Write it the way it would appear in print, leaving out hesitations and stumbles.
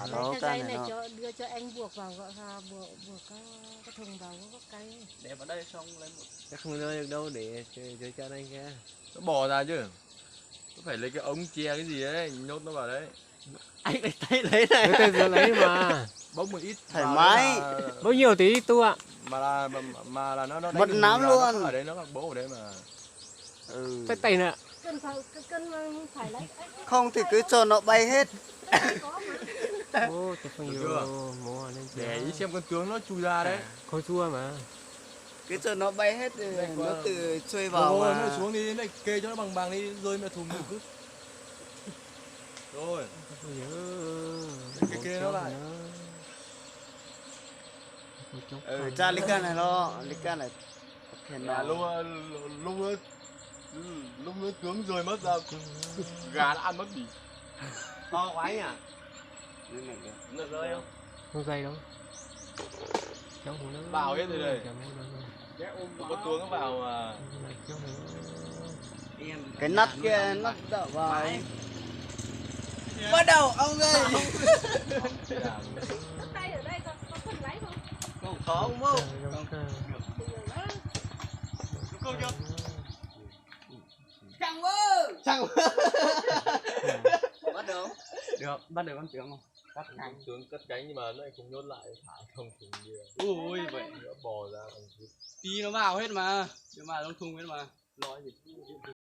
thả Lấy nó cái can gáy này này nó. đưa cho anh buộc vào gọi là buộc cái thùng vào cái gốc cây. Để vào đây xong lấy một. Chắc không rơi được đâu để cho anh kia. Nó bỏ ra chứ. Nó phải lấy cái ống che cái gì đấy, nhốt nó vào đấy. Anh lấy tay lấy này. Lấy tay vừa lấy mà. Bốc một ít. Thoải vào mái. đấy là- Bao nhiêu tí tu ạ? mà là nó đánh Mất được lắm là luôn. Nó ở đấy nó mặc bố ở đây mà. Ừ. Tay tay nè. Cân phải lấy. Không thì cứ cho nó bay hết. Có mà. Ô, tôi không Được nhiều chưa? mua lên Để ý xem con tướng nó chui ra đấy. Không chua mà. Cứ cho nó bay hết rồi Đây, nó qua- tự chui vào Rồi, mà. nó xuống đi, này kê cho nó bằng bằng đi, rơi mà thùng cứ. Rồi, Không nhớ. cái kia nó lại. Cha lý can này lo, lý can này. Thì Là lúc nó tướng rơi mất ra, gà đã ăn mất đi. To quá nhỉ? Nó rơi không? Không dây đâu. Cháu không nó. Vào hết rồi đây. Cháu không nó. Có tướng nó vào mà. Cháu không nó. cái nắp kia nắp đậu vào. Bắt đầu ông ơi. Tay ở đây có cần lấy không? Không khó không mâu. Chẳng mơ. Chẳng bắt đầu. Được, bắt đầu con tướng không? Cắt tướng cất cánh nhưng mà nó lại không nhốt lại, thả không thùng kia. Ui vậy. Nó bò ra. Tí nó vào hết mà. Nhưng mà trong thùng hết mà. Nói gì